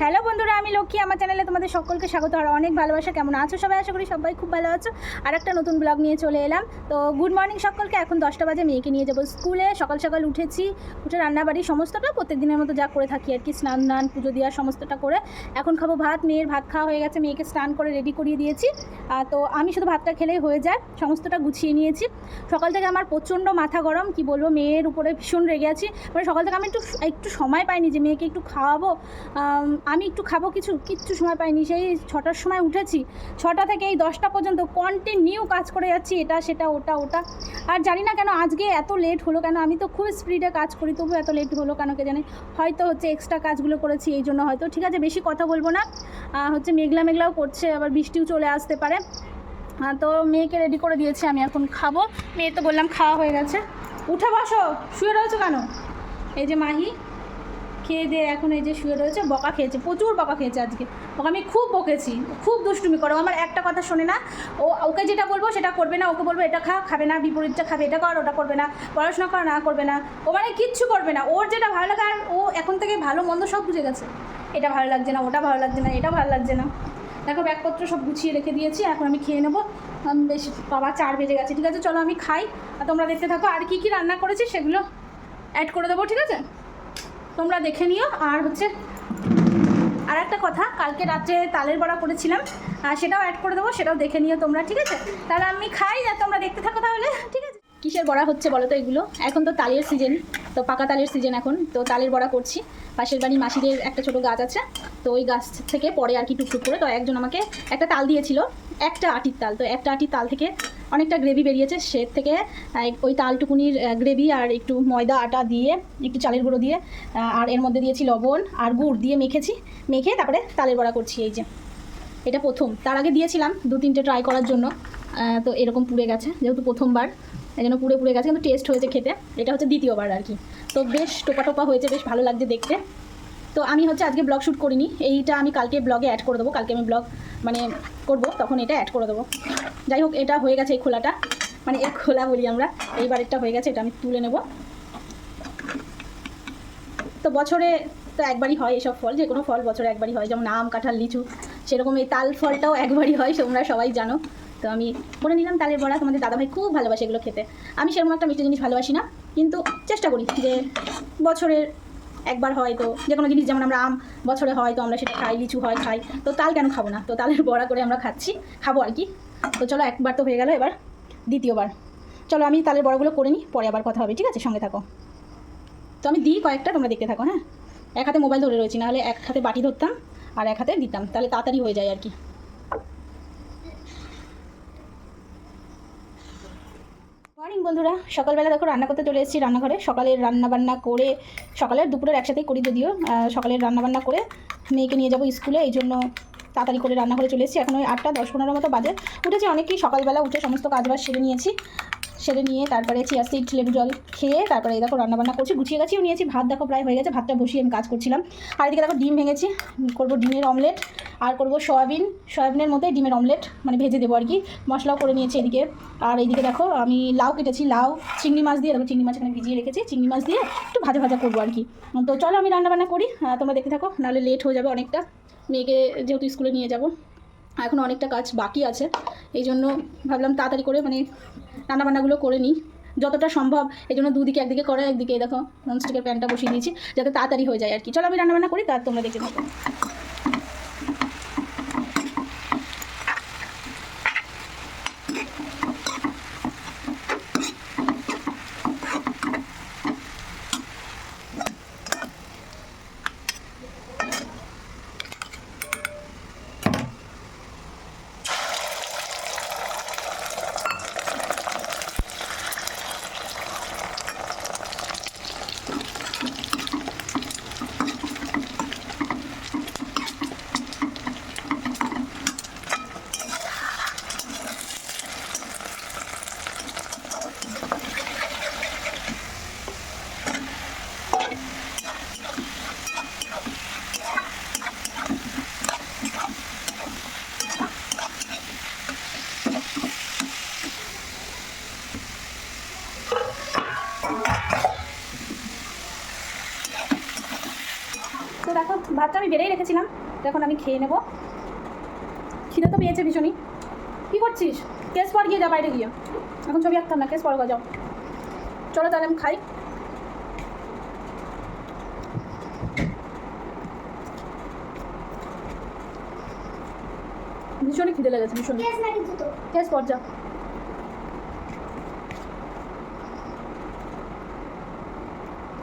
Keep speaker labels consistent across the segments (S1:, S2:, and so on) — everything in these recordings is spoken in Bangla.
S1: হ্যালো বন্ধুরা, আমি লক্ষ্মী। আমার চ্যানেলে তোমাদের সকলকে স্বাগত আর অনেক ভালোবাসা। কেমন আছো সবাই? আশা করি সবাই খুব ভালো আছো। আর একটা নতুন ব্লগ নিয়ে চলে এলাম। তো গুড মর্নিং সকলকে। এখন 10টা বাজে, মেয়েকে নিয়ে যাবো স্কুলে। সকাল সকাল উঠেছি, উঠে রান্নাবাড়ি সমস্তটা প্রত্যেক দিনের মতো যা করে থাকি আর কি, স্নান পুজো দেওয়ার সমস্তটা করে এখন খাবো ভাত। মেয়ের ভাত খাওয়া হয়ে গেছে, মেয়েকে স্নান করে রেডি করিয়ে দিয়েছি। তো আমি শুধু ভাতটা খেলেই হয়ে যায়, সমস্তটা গুছিয়ে নিয়েছি। সকাল থেকে আমার প্রচণ্ড মাথা গরম, কি বলবো, মেয়ের উপরে ভীষণ রেগে আছি। মানে সকাল থেকে আমি একটু সময় পাইনি যে মেয়েকে একটু খাওয়াবো, আমি একটু খাবো, কিচ্ছু সময় পাইনি। সেই 6টার সময় উঠেছি, 6টা থেকে এই 10টা পর্যন্ত কন্টিনিউ কাজ করে যাচ্ছি, এটা সেটা ওটা। আর জানি না কেন আজকে এত লেট হলো কেন। আমি তো খুব স্পিডে কাজ করি, তবু এত লেট হলো কেন কে জানে। হয়তো হচ্ছে এক্সট্রা কাজগুলো করেছি এই জন্য হয়তো। ঠিক আছে, বেশি কথা বলবো না। হচ্ছে মেঘলাও করছে, আবার বৃষ্টিও চলে আসতে পারে। তো মেয়েকে রেডি করে দিয়েছি, আমি এখন খাবো। মেয়ে তো বললাম খাওয়া হয়ে গেছে। উঠে বসো, শুয়ে রয়েছো কেন? এই যে মাহি খেয়ে দিয়ে এখন এই যে শুয়ে রয়েছে। বকা খেয়েছে, প্রচুর বকা খেয়েছে আজকে। ওকে আমি খুব বকেছি, খুব দুষ্টুমি করো, আমার একটা কথা শোনে না। ওকে যেটা বলবো সেটা করবে না, ওকে বলবো এটা খাবে না, বিপরীতটা খাবে, এটা কর ওটা করবে না, পড়াশোনা কর না করবে না, ও মানে কিচ্ছু করবে না। ওর যেটা ভালো লাগে, আর ও এখন থেকে ভালো মন্দ সব বুঝে গেছে। এটা ভালো লাগছে না, ওটা ভালো লাগছে না, এটা ভালো লাগছে না। দেখো ব্যাগপত্র সব গুছিয়ে রেখে দিয়েছি, এখন আমি খেয়ে নেবো। বেশি বাবা 4 বেজে গেছে। ঠিক আছে, চলো আমি খাই আর তোমরা দেখতে থাকো। আর কী রান্না করেছি সেগুলো অ্যাড করে দেবো, ঠিক আছে, তোমরা দেখে নিও। আর হচ্ছে আর একটা কথা, কালকে রাত্রে তালের বড়া করেছিলাম, সেটাও অ্যাড করে দেবো, সেটাও দেখে নিও তোমরা, ঠিক আছে। তাহলে আমি খাই আর তোমরা দেখতে থাকো তাহলে, ঠিক আছে। কিসের বড়া হচ্ছে বলো তো এগুলো? এখন তো তালের সিজন, তো পাকা তালের সিজন এখন, তো তালের বড়া করছি। পাশের বাড়ি মাসিদের একটা ছোটো গাছ আছে, তো ওই গাছ থেকে পরে আর কি টুকটুক করে, তো একজন আমাকে একটা তাল দিয়েছিল, একটা আটির তাল। তো একটা আটির তাল থেকে অনেকটা গ্রেভি বেরিয়েছে, সে থেকে ওই তালটুকুনির গ্রেভি আর একটু ময়দা আটা দিয়ে, একটু চালের গুঁড়ো দিয়ে, আর এর মধ্যে দিয়েছি লবণ আর গুড় দিয়ে মেখে তারপরে তালের বড়া করছি। এই যে এটা প্রথম, তার আগে দিয়েছিলাম 2-3টে ট্রাই করার জন্য, তো এরকম পুড়ে গেছে, যেহেতু প্রথমবার এই জন্য পুড়ে গেছে, কিন্তু টেস্ট হয়েছে খেতে। এটা হচ্ছে দ্বিতীয়বার আর কি, তো বেশ টোপা হয়েছে, বেশ ভালো লাগছে দেখতে। তো আমি হচ্ছে আজকে ব্লগ শ্যুট করিনি, এইটা আমি কালকে ব্লগে অ্যাড করে দেবো। কালকে আমি ব্লগ মানে করবো, তখন এটা অ্যাড করে দেবো। যাই হোক, এটা হয়ে গেছে, এই খোলাটা, মানে এই খোলা বলি আমরা, এইবারেরটা হয়ে গেছে, এটা আমি তুলে নেব। তো বছরে তো একবারই হয় এসব ফল, যে কোনো ফল বছরে একবারই হয়, যেমন আম, কাঁঠাল, লিচু, সেরকম এই তাল ফলটাও একবারই হয়, তোমরা সবাই জানো। তো আমি করে নিলাম তালের বড়া। তোমাদের দাদাভাই খুব ভালোবাসে এগুলো খেতে। আমি সেরকম একটা মিষ্টি জিনিস ভালোবাসি না, কিন্তু চেষ্টা করি যে বছরের একবার হয়, তো যে কোনো জিনিস, যেমন আমরা আম বছরে হয় তো আমরা সেটা খাই, লিচু হয় খাই, তো তাল কেন খাবো না? তো তালের বড়া করে আমরা খাবো আর কি। তো চলো, একবার তো হয়ে গেল, এবার দ্বিতীয়বার। চলো আমি তালের বড়াগুলো করে নিই, পরে আবার কথা হবে, ঠিক আছে, সঙ্গে থাকো। তো আমি দিই কয়েকটা, তোমরা দেখতে থাকো। হ্যাঁ, এক হাতে মোবাইল ধরে রয়েছি, নাহলে এক হাতে বাটি ধরতাম আর এক হাতে দিতাম, তাহলে তাড়াতাড়ি হয়ে যায় আর কি। মর্নিং বন্ধুরা, সকালবেলা দেখো রান্না করতে চলে এসেছি রান্নাঘরে। সকালের রান্নাবান্না করে, সকালের দুপুরের একসাথেই করি যদিও, সকালের রান্নাবান্না করে মেয়েকে নিয়ে যাবো স্কুলে, এই জন্য তাড়াতাড়ি করে রান্না করে চলে এসেছি। এখন ওই 8টা 10-15 মতো বাজে। উঠেছি অনেকেই, সকালবেলা উঠে সমস্ত কাজবাজ সেরে নিয়ে তারপরে চিয়া সিড, লেবু জল খেয়ে তারপরে এই দেখো রান্নাবান্না করছি, গুছিয়ে গাছিও নিয়েছি। ভাত দেখো প্রায় হয়ে গেছে, ভাতটা বসিয়ে আমি কাজ করছিলাম। আর এদিকে দেখো ডিম ভেঙেছি, করবো ডিমের অমলেট, আর করবো সয়াবিনের মধ্যে ডিমের অমলেট, মানে ভেজে দেবো আর কি। মশলাও করে নিয়েছি এদিকে। আর এইদিকে দেখো আমি লাউ কেটেছি, লাউ চিংড়ি মাছ দিয়ে, দেখো চিংড়ি মাছ এখানে ভিজিয়ে রেখেছি, চিংড়ি মাছ দিয়ে একটু ভাজা করবো আর কি। তো চলো আমি রান্নাবান্না করি, তোমরা দেখতে থাকো, নাহলে লেট হয়ে যাবে অনেকটা। মেয়েকে যেহেতু স্কুলে নিয়ে যাব, এখন অনেকটা কাজ বাকি আছে, এই জন্য ভাবলাম তাড়াতাড়ি করে মানে রান্নাবান্নাগুলো করে নিই যতটা সম্ভব। এই জন্য দুদিকে, একদিকে করে, একদিকে দেখো ননস্টিকের প্যানটা বসিয়ে দিয়েছি, যাতে তাড়াতাড়ি হয়ে যায় আর কি। চলো আমি রান্নাবান্না করি, তার তোমরা দেখতে থাকো। দেখো ভাতটা আমি বেড়েই রেখেছিলাম, তো এখন আমি খেয়ে নেবো। খিদে তো পেয়েছে ভীষণই। কী করছিস? কেস পর গিয়ে যা, বাইরে গিয়ে। এখন ছবি আঁকতাম না, কেস পর যাও। চলো তাহলে আমি খাই। ভীষণই খিদে লেগেছে, ভীষণই। কেস পর যা।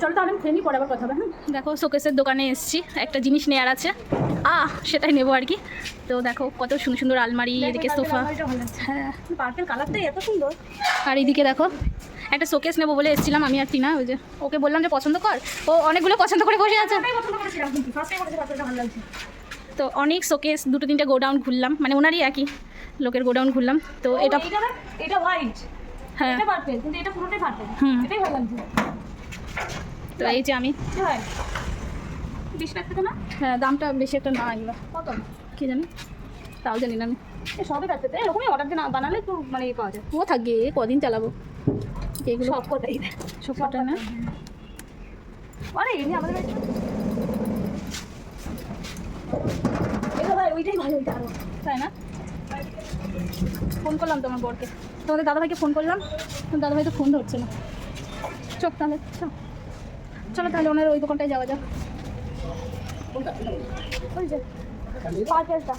S1: চলো তাহলে আমি খেয়ে নিই, পরে আবার কথা হবে। দেখো শোকেসের দোকানে এসেছি, একটা জিনিস নেওয়ার আছে, সেটাই নেবো আর কি। তো দেখো কত সুন্দর সুন্দর আলমারি, এদিকে সোফা। হ্যাঁ, পার্পেল কালারটাই এত সুন্দর। আর এইদিকে দেখো একটা শোকেস নেবো বলে এসেছিলাম আমি আর টিনা। ওই যে ওকে বললাম যে পছন্দ কর, ও অনেকগুলো পছন্দ করে বসে আছে। তো অনেক শোকেস, 2-3টে গোডাউন ঘুরলাম, মানে ওনারই একই লোকের গোডাউন ঘুরলাম। তো এটা
S2: হোয়াইট,
S1: হ্যাঁ
S2: এটা পার্পল, কিন্তু এটা পুরোটাই পার্পল। এটাই ভালো লাগছে।
S1: তো এই যে আমি
S2: 20 লাখ টাকা না?
S1: হ্যাঁ, দামটা বেশি একটা না, এগুলো
S2: কত
S1: কি জানি, তাও জানি না আমি।
S2: সবই কাটতে এরকমই অর্ডার দিয়ে বানালে একটু মানে পাওয়া যায়।
S1: ও থাকবে, কদিন চালাবো এগুলো,
S2: সব কটাই
S1: সব কটা না।
S2: আরে এমনি আমাদের বাড়িতে এটা ভাই ওইটাই ভালো, ওইটা আরো,
S1: তাই না? ফোন করলাম তোমার বরকে, তোমাদের দাদাভাইকে ফোন করলাম, দাদাভাই তো ফোন ধরছে না। চল তাহলে, চলো তাহলে ওনার ওই দোকানটায় যাওয়া যাক। ওই যে পার্কেলটা,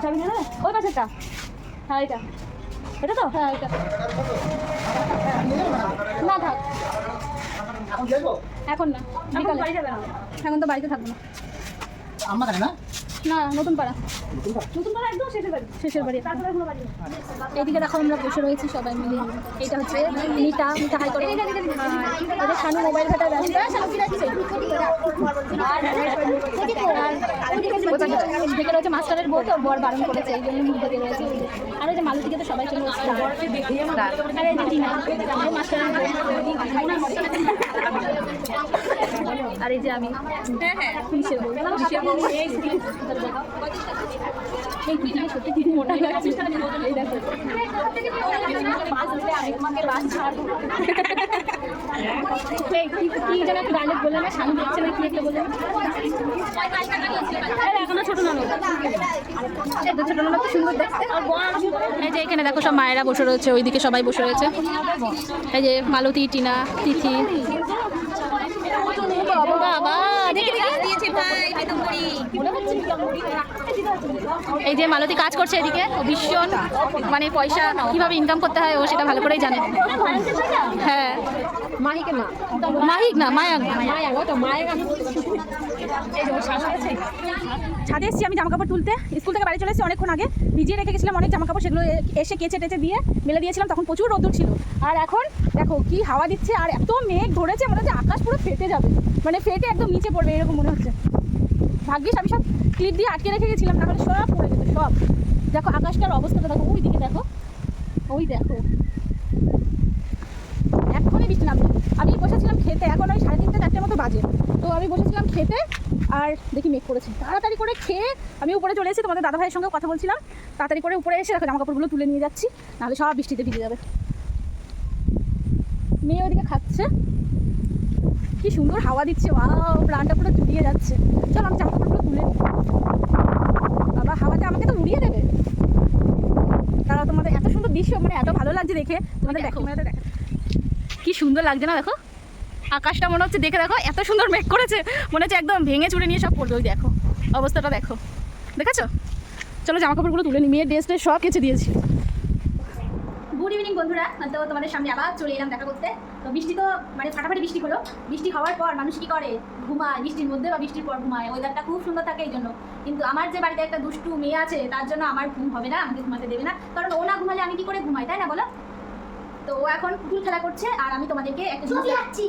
S1: চাবি না ওই পাশেরটা, হ্যাঁ এটা, এটা তো, হ্যাঁ এটা না থাক, এখন না, বিকালে।
S2: বাড়ি যাবে না,
S1: এখন তো বাড়িতে থাকবো না।
S3: না
S1: না, নতুন পাড়া,
S2: নতুন করে একদম শেষের বাড়ি,
S1: তারপরে
S2: কোনো বাড়ি নেই।
S1: এইদিকে দেখো আমরা বসে রয়েছি সবাই মিলে। এটা হচ্ছে মিতা হাই করে, ওদের শানু মোবাইল ঘাটায় ব্যস্ত। দেখে রয়েছে মাস্টারের বউ, তো বর বারণ করেছে, এই জন্য মুখ দেখে রয়েছে। আর ওই যে মালুদিকে তো সবাই চলে এসেছে। আর এই যে টিনা, মাস্টারের বউ। আর এই যে আমি পুলিশের বউ। এই দিদি সত্যি দিদি মোটা হয়ে গেছে। এই দেখো আমি তোমাকে বাস ছাড়বো। কি যেন একটা ডায়লগ বললে না, স্বামী দেখছে না, কি একটা বললে এখনো ছোট ননদ, ছোট ননদ তো সুন্দর দেখতে। এই যে এখানে দেখো সব মায়েরা বসে রয়েছে, ওইদিকে সবাই বসে রয়েছে। এই যে মালতী, টিনা, তিথি। বাবা এই যে মালতী কাজ করছে এদিকে, ও ভীষণ মানে পয়সা কিভাবে ইনকাম করতে হয় ও সেটা ভালো করেই জানে। হ্যাঁ, মাহিক না, মায়া। ছাদে এসেছি আমি জামা কাপড় তুলতে, স্কুল থেকে বাড়ি চলে এসেছি অনেকক্ষণ আগে, ভিজিয়ে রেখে গেছিলাম অনেক জামা কাপড়, সেগুলো এসে কেচে টেচে দিয়ে মেলে দিয়েছিলাম, তখন প্রচুর রোদ্দুর ছিল। আর এখন দেখো কি হাওয়া দিচ্ছে, আর এত মেঘ ধরেছে, মনে হচ্ছে আকাশ পুরো ফেটে যাবে, মানে ফেটে একদম নিচে পড়বে এরকম মনে হচ্ছে। ভাগ্যিস আমি সব ক্লিপ দিয়ে আটকে রেখে গেছিলাম, তাহলে সব পড়ে যেত সব। দেখো আকাশটার অবস্থাটা দেখো, ওই দিকে দেখো, ওই দেখো এখনই বৃষ্টি নামবে। আমি বসেছিলাম খেতে, এখন ওই 3:30-4টে মতো বাজে, তো আমি বসেছিলাম খেতে, আর দেখি মেঘ করেছে। তাড়াতাড়ি করে খেয়ে আমি উপরে চলে এসেছি, তোমাদের দাদাভাইয়ের সঙ্গে কথা বলছিলাম, তাড়াতাড়ি করে উপরে এসে দেখো জামা কাপড়গুলো তুলে নিয়ে যাচ্ছি, নাহলে সব বৃষ্টিতে ভিজে যাবে। মেয়ে ওদিকে খাচ্ছে, কি সুন্দর হাওয়া দিচ্ছে, প্রাণটা পুরো জুড়িয়ে যাচ্ছে। চলো আমি জামা কাপড়গুলো তুলে নিই, বাবা হাওয়াতে আমাকে তো উড়িয়ে দেবে। তারা তোমাদের এত সুন্দর দৃশ্য, মানে এত ভালো লাগছে দেখে, তোমাদের দেখো কি সুন্দর লাগছে না? দেখো আকাশটা মনে হচ্ছে, দেখে দেখো এত সুন্দর মেঘ করেছে, মনে হচ্ছে একদম ভেঙে চুড়ে নিয়ে সব পড়বে। ওই দেখো অবস্থাটা দেখো, দেখেছো? চলো জামা কাপড়গুলো তুলে নিই, মেয়ের ড্রেস সব কেচে দিয়েছি। গুড ইভিনিং বন্ধুরা, তো তোমাদের সামনে আবার চলে এলাম দেখা করতে। তো বৃষ্টি তো মানে ফাটাফাটি বৃষ্টি হলো, বৃষ্টি হওয়ার পর মানুষ কী করে, ঘুমায়, বৃষ্টির মধ্যে বা বৃষ্টির পর ঘুমায়, ওয়েদারটা খুব সুন্দর থাকে এই জন্য। কিন্তু আমার যে বাড়িতে একটা দুষ্টু মেয়ে আছে, তার জন্য আমার ঘুম হবে না, আমাকে ঘুমাতে দেবে না, কারণ ও না ঘুমালে আমি কি করে ঘুমাই, তাই না বলো? তো ও এখন পুতুল খেলা করছে, আর আমি তোমাদেরকে একটা ছবি আঁকছি,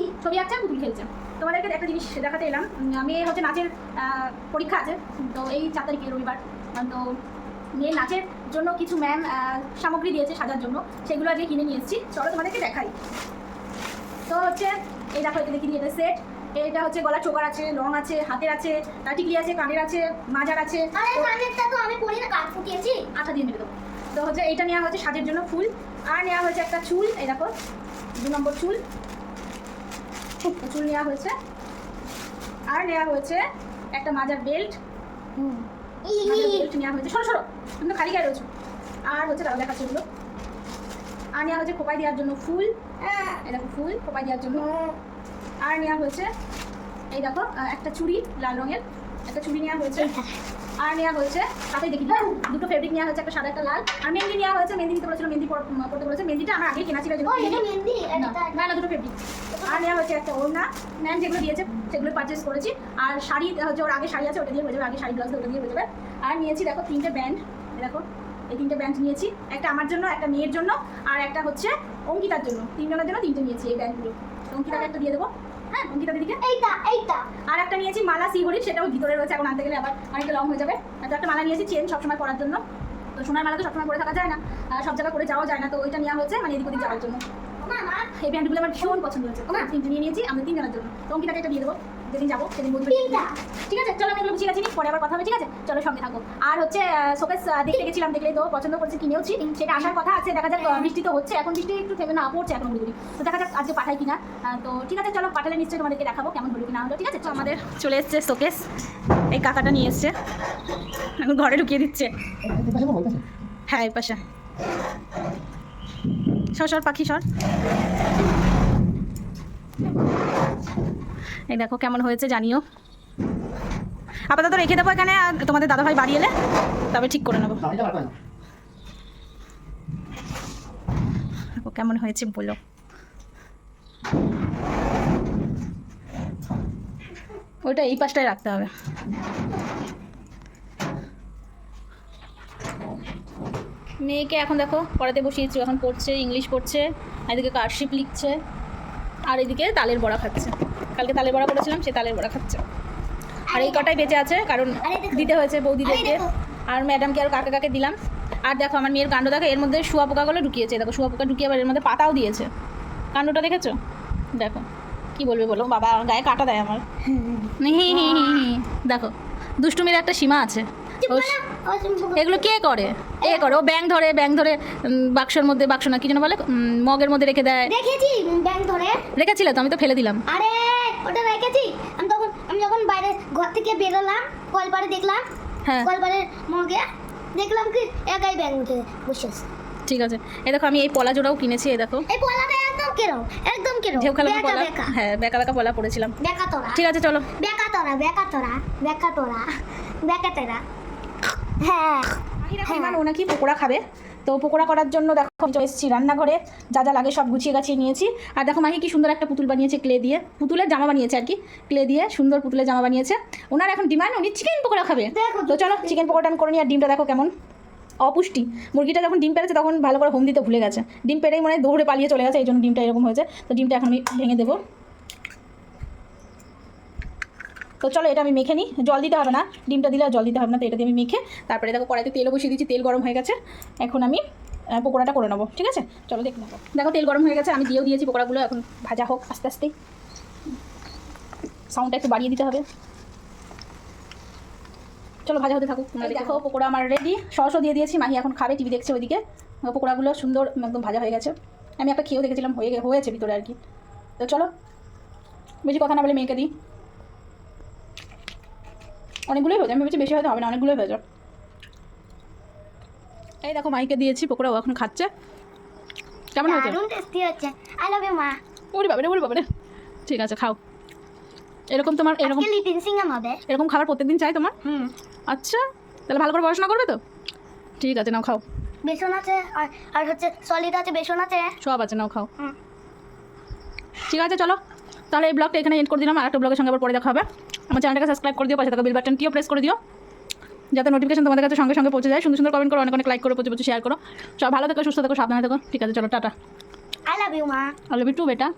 S1: পুতুল খেলছে। তোমাদেরকে একটা জিনিস দেখাতে এলাম। আমি হচ্ছে নাচের পরীক্ষা আছে, তো এই 4 তারিখে রবিবার। তো মেয়ে নাচের জন্য কিছু ম্যাম সামগ্রী দিয়েছে সাজার জন্য, সেগুলো আজকে কিনে নিয়ে এসেছি, চলো তোমাদেরকে দেখাই। তো হচ্ছে এই দেখো, এটা দেখিনি, এটা সেট। এটা হচ্ছে গলা চোকার আছে, রং আছে, হাতের আছে, টিকলি আছে, কানের আছে, মাজার আছে।
S4: কানেরটা তো আমি পরি না, কান ফুটিয়েছি,
S1: আঠা দিয়ে মেরে দেবো। তো হচ্ছে এইটা নেওয়া হচ্ছে সাজের জন্য ফুল, আর নেওয়া হয়েছে একটা চুল, এই দেখো 2 নম্বর চুল, চুল নেওয়া হয়েছে। আর নেওয়া হয়েছে একটা মাজার বেল্ট, বেল্ট নেওয়া হয়েছে, সরো সরো, তুমি তো খালি গায়ে রয়েছো। আর হচ্ছে তারা দেখাচ্ছে ওগুলো। আর নেওয়া হয়েছে খোপায় দেওয়ার জন্য ফুল, এই দেখো ফুল খোপায় দেওয়ার জন্য। আর নেওয়া হয়েছে এই দেখো একটা চুড়ি লাল রঙের, একটা চুড়ি নেওয়া হয়েছে। আর নেওয়া হয়েছে তাতেই দেখি দুটো ফেব্রিক নেওয়া হয়েছে, একটা সাদা একটা লাল। আর মেহেন্দি নেওয়া হয়েছে, মেহেন্দি নিতে বলেছিল, মেহেন্দি করতে বলেছে। মেহেন্দিটা আমার আগে কেনা ছিল,
S4: ও এটা মেহেন্দি
S1: না না দুটো ফেব্রিক। আর নেওয়া হয়েছে একটা ওড়না, ম্যাম যেগুলো দিয়েছে সেগুলো পারচেস করেছি। আর শাড়ি হচ্ছে ওর আগে শাড়ি আছে, ওটা দিয়ে হয়ে যাবে, আগে শাড়ি ব্লাউজ ওটা দিয়ে হয়ে যাবে। আর নিয়েছি দেখো 3টে ব্যান্ড, দেখো এই 3টে ব্যান্ড নিয়েছি, একটা আমার জন্য, একটা মেয়ের জন্য, আর একটা হচ্ছে অঙ্কিতার জন্য। 3 জনের জন্য 3টে নিয়েছি এই ব্যান্ডগুলো। অঙ্কিতাকে একটা দিয়ে দেবো, হ্যাঁ অঙ্কিতা দিদিকে।
S4: এইটা
S1: আর একটা নিয়েছি মালা শিহরির, সেটাও ভিতরে রয়েছে, এখন আনতে গেলে আবার অনেকটা লং হয়ে যাবে। আর তো একটা মালা নিয়েছি চেন সবসময় পরার জন্য, তো সোনার মালা তো সবসময় পরে থাকা যায় না, সব জায়গায় পরে যাওয়া যায় না, তো ওইটা নেওয়া হয়েছে মানে এদিক ওদিক যাওয়ার জন্য।
S4: মামা
S1: এই ব্যান্ডগুলো আমার ভীষণ পছন্দ হয়েছে, 3টে নিয়ে নিয়েছি আমরা 3 জনের জন্য। তো অঙ্কিতাকে একটা দিয়ে দেবো, যেদিন যাবো সেদিন বলবো।
S4: তিনটা।
S1: ঠিক আছে চলো, আমি এগুলো গুছিয়ে গেছি, পরে আবার কথা হবে, ঠিক আছে চলো সঙ্গে থাকো। আর হচ্ছে শোকেস দেখতে গেছিলাম, দেখলেই তো পছন্দ করেছি, কিনেওছি, সেটা আসার কথা আছে, দেখা যাক। বৃষ্টি তো হচ্ছে এখন, বৃষ্টি একটু থেমে না পড়ছে এখন গুড়ি, তো দেখা যাক আজকে পাঠাই কিনা। তো ঠিক আছে চলো, পাঠালে নিশ্চয়ই তোমাদেরকে দেখাবো কেমন হলো কিনা হলো, ঠিক আছে। তো আমাদের চলে এসছে শোকেস, এই কাকাটা নিয়ে এসছে, এখন ঘরে ঢুকিয়ে দিচ্ছে।
S3: এই পাশে বল পাশে।
S1: হ্যাঁ এই পাশে সর সর পাখি সর। এই দেখো কেমন হয়েছে জানিও। আপাতত রেখে দেবো এখানে, আর তোমাদের দাদাভাই বাড়ি এলে তবে ঠিক করে নেবো।
S3: দাঁড়িয়ে বার করো।
S1: দেখো কেমন হয়েছে বলো। ওইটা এই পাশটায় রাখতে হবে। মেয়েকে এখন দেখো পড়াতে বসিয়েছি, এখন পড়ছে, ইংলিশ পড়ছে, এদিকে কার্ডশিপ লিখছে, আর এদিকে তালের বড়া খাচ্ছে। কালকে তালের বড়া করেছিলাম, সে তালের বড়া খাচ্ছে। আর এই কটাই বেঁচে আছে, কারণ দিতে হয়েছে বৌদিদেরকে আর ম্যাডামকে আর কাকে কাকে দিলাম। আর দেখো আমার মেয়ের কাণ্ড দেখো, এর মধ্যে শুয়া পোকাগুলো ঢুকিয়েছে, দেখো শুয়া পোকা ঢুকিয়ে আবার এর মধ্যে পাতাও দিয়েছে। কাণ্ডটা দেখেছো? দেখো কি বলবে বলো, বাবা গায়ে কাটা দেয় আমার। দেখো দুষ্টুমির একটা সীমা আছে। এগুলো কে করে? ও ব্যাং ধরে বাক্সের মধ্যে, বাক্স না কি যেন বলে, মগের মধ্যে রেখে দেয়।
S4: দেখেছি ব্যাংক ধরে
S1: রেখেছিলে তো, আমি তো ফেলে দিলাম।
S4: আরে ওটা রেখেছি আমি যখন বাইরে ঘর থেকে বেরোলাম, কলপারে দেখলাম,
S1: হ্যাঁ
S4: কলপারের মগে দেখলাম কি একাই ব্যাংক উঠে বসে আছে।
S1: ঠিক আছে, এই দেখো আমি এই পলা জোড়াও কিনেছি, এই দেখো
S4: এই পলাটা একদম কেরো
S1: ঢেউ খেলানো
S4: বেকা
S1: পলা,
S4: বেকা
S1: হ্যাঁ বেকা বেকা পলা পড়েছিলাম।
S4: বেকা তোরা
S1: ঠিক আছে চলো।
S4: বেকা তোরা হ্যাঁ
S1: ও নাকি পকোড়া খাবে, তো পকোড়া করার জন্য দেখো আমি চলে এসেছি রান্নাঘরে, যা যা লাগে সব গুছিয়ে গাছিয়ে নিয়েছি। আর দেখো মাহি কি সুন্দর একটা পুতুল বানিয়েছে ক্লে দিয়ে, পুতুলের জামা বানিয়েছে আর কি, ক্লে দিয়ে সুন্দর পুতুলের জামা বানিয়েছে। ওনার এখন ডিমান্ড, উনি চিকেন পকোড়া খাবে।
S4: দেখো,
S1: তো চলো চিকেন পকোড়া আমি করে নিই। আর ডিমটা দেখো কেমন অপুষ্টি, মুরগিটা যখন ডিম পেরেছে তখন ভালো করে হোম দিতে ভুলে গেছে, ডিম পেরেই মনে হয় দৌড়ে পালিয়ে চলে গেছে, এই জন্য ডিমটা এরকম হয়েছে। তো ডিমটা এখন আমি ভেঙে দেবো। তো চলো এটা আমি মেখে নিই, জল দিতে হবে না, ডিমটা দিলে আর জল দিতে হবে না। তো এটা দিয়ে আমি মেখে তারপরে দেখো কড়াইতে তেলও বসিয়ে দিচ্ছি, তেল গরম হয়ে গেছে, এখন আমি পকোড়াটা করে নেবো। ঠিক আছে চলো দেখে নেবো। দেখো তেল গরম হয়ে গেছে, আমি দিয়েও দিয়েছি পকোড়াগুলো, এখন ভাজা হোক আস্তে আস্তে, সাউন্ডটা একটু বাড়িয়ে দিতে হবে। চলো ভাজা হতে থাকুক। দেখো পকোড়া আমার রেডি, সসও দিয়ে দিয়েছি, মাহি এখন খাবে, টিভি দেখছে ওইদিকে। পকোড়াগুলো সুন্দর একদম ভাজা হয়ে গেছে, আমি একটা খেয়েও দেখেছিলাম হয়েছে ভিতরে আর কি। তো চলো বেশি কথা না বলে মেয়েকে দিই, অনেকগুলোই হয়ে যায়, আমি ভেবেছি বেশি হয়তো হবে না, অনেকগুলোই হয়ে যায়। এই দেখো মাইকে দিয়েছি পকোড়া, ও এখন খাচ্ছে। কেমন হয়েছে?
S4: দারুণ টেস্টি হচ্ছে। আই লাভ ইউ মা।
S1: ওরে বাবারে ঠিক আছে খাও। এরকম তোমার এরকম
S4: আজকে লিটিল সিঙ্গাম হবে।
S1: এরকম খাবার প্রত্যেকদিন চাই তোমার? আচ্ছা তাহলে ভালো করে পড়াশোনা করবে তো? ঠিক আছে নাও খাও।
S4: বেসন আছে আর হচ্ছে সলিড আছে, বেসন আছে,
S1: সব আছে, নাও খাও। ঠিক আছে চলো তাহলে এই ব্লগটা এখানে এন্ড করে দিলাম, আর একটা ব্লগের সঙ্গে আবার পরে দেখা হবে। আমার চ্যানেলটাকে সাবস্ক্রাইব করে দিও, পাশে থাকা বেল বাটনটিও প্রেস করে দিও, যাতে নোটিফিকেশন তোমাদের কাছে সঙ্গে সঙ্গে পৌঁছে যায়। সুন্দর সুন্দর কমেন্ট করো, অনেক অনেক লাইক করো, প্রচুর শেয়ার করো। সব ভালো থেকো, সুস্থ থেকো, সাবধানে থেকো। ঠিক আছে চলো টাটা।
S4: আই লাভ ইউ মা।
S1: আই লাভ ইউ টু বেটা।